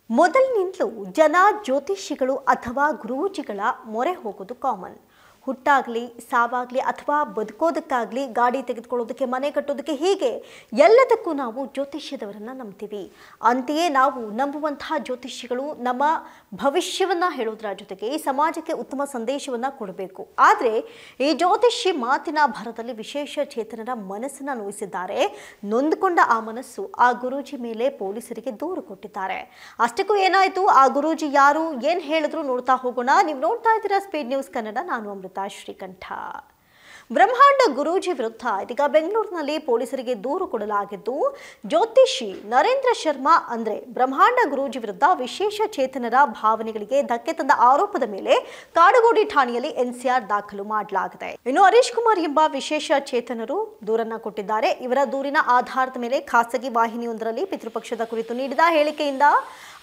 ಮೊದಲಿನಿಂದಲೂ ಜನ ಜ್ಯೋತಿಷಿಗಳು ಅಥವಾ ಗುರೂಜಿಗಳ ಮೊರೆ ಹೋಗೋದು ಕಾಮನ್. ಹುಟ್ಟಾಗಲಿ ಸಾವಾಗಲಿ ಅಥವಾ ಬದುಕೋದಕ್ಕಾಗಲಿ ಗಾಡಿ ತೆಗೆದುಕೊಳ್ಳೋದಕ್ಕೆ ಮನೆ ಕಟ್ಟೋದಕ್ಕೆ ಹೀಗೆ ಎಲ್ಲದಕ್ಕೂ ನಾವು ಜ್ಯೋತಿಷ್ಯದವರನ್ನು ನಂಬ್ತೀವಿ. ಅಂತೆಯೇ ನಾವು ನಂಬುವಂತಹ ಜ್ಯೋತಿಷಿಗಳು ನಮ್ಮ ಭವಿಷ್ಯವನ್ನು ಹೇಳೋದ್ರ ಜೊತೆಗೆ ಈ ಸಮಾಜಕ್ಕೆ ಉತ್ತಮ ಸಂದೇಶವನ್ನು ಕೊಡಬೇಕು. ಆದರೆ ಈ ಜ್ಯೋತಿಷಿ ಮಾತಿನ ಭರದಲ್ಲಿ ವಿಶೇಷ ಚೇತನರ ಮನಸ್ಸನ್ನು ನೋಯಿಸಿದ್ದಾರೆ. ನೊಂದುಕೊಂಡ ಆ ಮನಸ್ಸು ಆ ಗುರೂಜಿ ಮೇಲೆ ಪೊಲೀಸರಿಗೆ ದೂರು ಕೊಟ್ಟಿದ್ದಾರೆ. ಅಷ್ಟಕ್ಕೂ ಏನಾಯಿತು, ಆ ಗುರೂಜಿ ಯಾರು, ಏನು ಹೇಳಿದ್ರು ನೋಡ್ತಾ ಹೋಗೋಣ. ನೀವು ನೋಡ್ತಾ ಇದ್ದೀರಾ ಸ್ಪೀಡ್ ನ್ಯೂಸ್ ಕನ್ನಡ. ನಾನು ಅಮೃತ ಶ್ರೀಕಂಠ. ಬ್ರಹ್ಮಾಂಡ ಗುರೂಜಿ ವಿರುದ್ಧ ಇದೀಗ ಬೆಂಗಳೂರಿನಲ್ಲಿ ಪೊಲೀಸರಿಗೆ ದೂರು ಕೊಡಲಾಗಿದ್ದು, ಜ್ಯೋತಿಷಿ ನರೇಂದ್ರ ಶರ್ಮಾ ಅಂದ್ರೆ ಬ್ರಹ್ಮಾಂಡ ಗುರೂಜಿ ವಿರುದ್ಧ ವಿಶೇಷ ಚೇತನರ ಭಾವನೆಗಳಿಗೆ ಧಕ್ಕೆ ತಂದ ಆರೋಪದ ಮೇಲೆ ಕಾಡುಗೋಡಿ ಠಾಣೆಯಲ್ಲಿ ಎನ್ಸಿಆರ್ ದಾಖಲು ಮಾಡಲಾಗಿದೆ. ಇನ್ನು ಹರೀಶ್ ಕುಮಾರ್ ಎಂಬ ವಿಶೇಷ ಚೇತನರು ದೂರನ್ನ ಕೊಟ್ಟಿದ್ದಾರೆ. ಇವರ ದೂರಿನ ಆಧಾರದ ಮೇಲೆ ಖಾಸಗಿ ವಾಹಿನಿಯೊಂದರಲ್ಲಿ ಪಿತೃಪಕ್ಷದ ಕುರಿತು ನೀಡಿದ ಹೇಳಿಕೆಯಿಂದ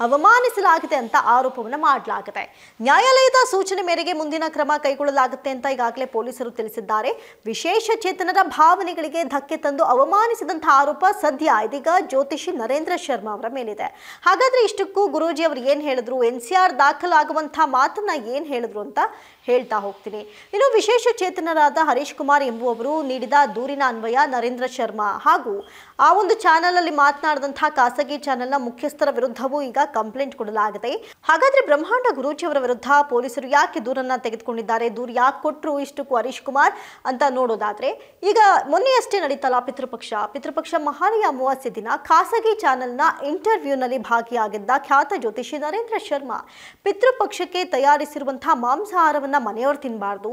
ಅವಮಾನಿಸಲಾಗಿದೆ ಅಂತ ಆರೋಪವನ್ನು ಮಾಡಲಾಗಿದೆ. ನ್ಯಾಯಾಲಯದ ಸೂಚನೆ ಮೇರೆಗೆ ಮುಂದಿನ ಕ್ರಮ ಕೈಗೊಳ್ಳಲಾಗುತ್ತೆ ಅಂತ ಈಗಾಗಲೇ ಪೊಲೀಸರು ತಿಳಿಸಿದ್ದಾರೆ. ವಿಶೇಷ ಚೇತನರ ಭಾವನೆಗಳಿಗೆ ಧಕ್ಕೆ ತಂದು ಅವಮಾನಿಸಿದಂತಹ ಆರೋಪ ಸದ್ಯ ಇದೀಗ ಜ್ಯೋತಿಷಿ ನರೇಂದ್ರ ಶರ್ಮಾ ಅವರ ಮೇಲಿದೆ. ಹಾಗಾದ್ರೆ ಇಷ್ಟಕ್ಕೂ ಗುರೂಜಿ ಅವರು ಏನ್ ಹೇಳಿದ್ರು, ಎನ್ಸಿಆರ್ ದಾಖಲಾಗುವಂತಹ ಮಾತನ್ನ ಏನ್ ಹೇಳಿದ್ರು ಅಂತ ಹೇಳ್ತಾ ಹೋಗ್ತೀನಿ. ಇನ್ನು ವಿಶೇಷ ಚೇತನರಾದ ಹರೀಶ್ ಕುಮಾರ್ ಎಂಬುವವರು ನೀಡಿದ ದೂರಿನ ಅನ್ವಯ ನರೇಂದ್ರ ಶರ್ಮಾ ಹಾಗೂ ಆ ಒಂದು ಚಾನೆಲ್ ಅಲ್ಲಿ ಮಾತನಾಡಿದಂತಹ ಖಾಸಗಿ ಚಾನೆಲ್ನ ಮುಖ್ಯಸ್ಥರ ವಿರುದ್ಧವೂ ಈಗ ಕಂಪ್ಲೇಂಟ್ ಕೊಡಲಾಗಿದೆ. ಹಾಗಾದ್ರೆ ಬ್ರಹ್ಮಾಂಡ ಗುರೂಜಿ ಅವರ ವಿರುದ್ಧ ಪೊಲೀಸರು ಯಾಕೆ ದೂರನ್ನ ತೆಗೆದುಕೊಂಡಿದ್ದಾರೆ, ದೂರು ಯಾಕೆ ಕೊಟ್ಟರು ಇಷ್ಟಕ್ಕೂ ಹರೀಶ್ ಕುಮಾರ್ ಅಂತ ನೋಡೋದಾದ್ರೆ, ಈಗ ಮೊನ್ನೆಯಷ್ಟೇ ನಡೀತಲ್ಲ ಪಿತೃಪಕ್ಷ ಮಹಾಲಯ ಅಮಾವಾಸ್ಯೆ ದಿನ ಖಾಸಗಿ ಚಾನೆಲ್ನ ಇಂಟರ್ವ್ಯೂನಲ್ಲಿ ಭಾಗಿಯಾಗಿದ್ದ ಖ್ಯಾತ ಜ್ಯೋತಿಷಿ ನರೇಂದ್ರ ಶರ್ಮಾ ಪಿತೃಪಕ್ಷಕ್ಕೆ ತಯಾರಿಸಿರುವಂತಹ ಮಾಂಸಾಹಾರವನ್ನು ಮನೆಯವರು ತಿನ್ನಬಾರ್ದು,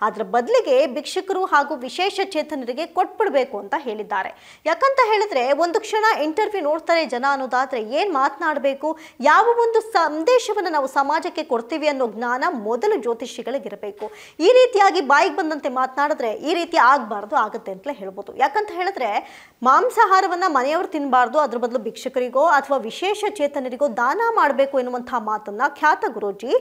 ಅದರ ಬದಲಿಗೆ ಭಿಕ್ಷುಕರು ಹಾಗೂ ವಿಶೇಷ ಚೇತನರಿಗೆ ಕೊಟ್ಬಿಡ್ಬೇಕು ಅಂತ ಹೇಳಿದ್ದಾರೆ. ಯಾಕಂತ ಹೇಳಿದ್ರೆ ಒಂದು ಕ್ಷಣ ಇಂಟರ್ವ್ಯೂ ನೋಡ್ತಾರೆ ಜನ ಅನ್ನೋದಾದ್ರೆ ಏನ್ ಮಾತನಾಡಬೇಕು, ಯಾವ ಒಂದು ಸಂದೇಶವನ್ನು ನಾವು ಸಮಾಜಕ್ಕೆ ಕೊಡ್ತೀವಿ ಅನ್ನೋ ಜ್ಞಾನ ಮೊದಲು ಜ್ಯೋತಿಷಿಗಳಿಗಿರಬೇಕು. ಈ ರೀತಿಯಾಗಿ ಬಾಯಿಗೆ ಬಂದಂತೆ ಮಾತನಾಡಿದ್ರೆ ಈ ರೀತಿ ಆಗಬಾರ್ದು, ಆಗುತ್ತೆ ಅಂತಲೇ ಹೇಳ್ಬೋದು. ಯಾಕಂತ ಹೇಳಿದ್ರೆ ಮಾಂಸಾಹಾರವನ್ನ ಮನೆಯವರು ತಿನ್ನಬಾರ್ದು, ಅದ್ರ ಬದಲು ಭಿಕ್ಷುಕರಿಗೋ ಅಥವಾ ವಿಶೇಷ ಚೇತನರಿಗೋ ದಾನ ಮಾಡಬೇಕು ಎನ್ನುವಂತಹ ಮಾತನ್ನ ಖ್ಯಾತ ಗುರೂಜಿ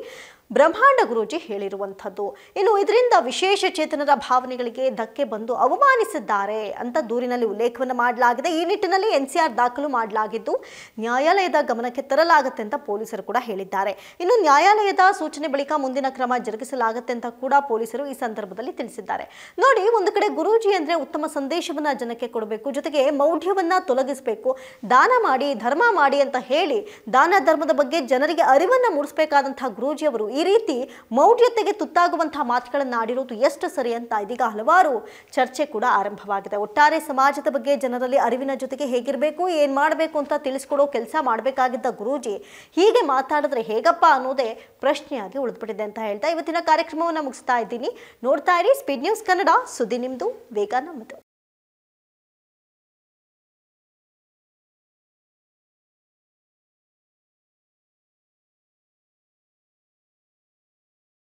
ಬ್ರಹ್ಮಾಂಡ ಗುರೂಜಿ ಹೇಳಿರುವಂಥದ್ದು. ಇನ್ನು ಇದರಿಂದ ವಿಶೇಷ ಚೇತನರ ಭಾವನೆಗಳಿಗೆ ಧಕ್ಕೆ ಬಂದು ಅವಮಾನಿಸಿದ್ದಾರೆ ಅಂತ ದೂರಿನಲ್ಲಿ ಉಲ್ಲೇಖವನ್ನು ಮಾಡಲಾಗಿದೆ. ಈ ನಿಟ್ಟಿನಲ್ಲಿ ಎನ್ಸಿಆರ್ ದಾಖಲು ಮಾಡಲಾಗಿದ್ದು ನ್ಯಾಯಾಲಯದ ಗಮನಕ್ಕೆ ತರಲಾಗುತ್ತೆ ಅಂತ ಪೊಲೀಸರು ಕೂಡ ಹೇಳಿದ್ದಾರೆ. ಇನ್ನು ನ್ಯಾಯಾಲಯದ ಸೂಚನೆ ಬಳಿಕ ಮುಂದಿನ ಕ್ರಮ ಜರುಗಿಸಲಾಗುತ್ತೆ ಅಂತ ಕೂಡ ಪೊಲೀಸರು ಈ ಸಂದರ್ಭದಲ್ಲಿ ತಿಳಿಸಿದ್ದಾರೆ. ನೋಡಿ, ಒಂದು ಕಡೆ ಗುರೂಜಿ ಅಂದ್ರೆ ಉತ್ತಮ ಸಂದೇಶವನ್ನ ಜನಕ್ಕೆ ಕೊಡಬೇಕು, ಜೊತೆಗೆ ಮೌಢ್ಯವನ್ನ ತೊಲಗಿಸಬೇಕು, ದಾನ ಮಾಡಿ ಧರ್ಮ ಮಾಡಿ ಅಂತ ಹೇಳಿ ದಾನ ಧರ್ಮದ ಬಗ್ಗೆ ಜನರಿಗೆ ಅರಿವನ್ನ ಮೂಡಿಸಬೇಕಾದಂತಹ ಗುರೂಜಿ ಅವರು ಈ ರೀತಿ ಮೌಢ್ಯತೆಗೆ ತುತ್ತಾಗುವಂತಹ ಮಾತುಗಳನ್ನು ಆಡಿರೋದು ಎಷ್ಟು ಸರಿ ಅಂತ ಇದೀಗ ಹಲವಾರು ಚರ್ಚೆ ಕೂಡ ಆರಂಭವಾಗಿದೆ. ಒಟ್ಟಾರೆ ಸಮಾಜದ ಬಗ್ಗೆ ಜನರಲ್ಲಿ ಅರಿವಿನ ಜೊತೆಗೆ ಹೇಗಿರಬೇಕು, ಏನ್ ಮಾಡಬೇಕು ಅಂತ ತಿಳಿಸ್ಕೊಡೋ ಕೆಲಸ ಮಾಡಬೇಕಾಗಿದ್ದ ಗುರೂಜಿ ಹೀಗೆ ಮಾತಾಡಿದ್ರೆ ಹೇಗಪ್ಪ ಅನ್ನೋದೇ ಪ್ರಶ್ನೆಯಾಗಿ ಉಳಿದ್ಬಿಟ್ಟಿದೆ ಅಂತ ಹೇಳ್ತಾ ಇವತ್ತಿನ ಕಾರ್ಯಕ್ರಮವನ್ನು ಮುಗಿಸ್ತಾ ಇದ್ದೀನಿ. ನೋಡ್ತಾ ಇರಿ ಸ್ಪೀಡ್ ನ್ಯೂಸ್ ಕನ್ನಡ, ಸುದ್ದಿ ನಿಮ್ದು, ವೇಗ ನಮ್ಮದು.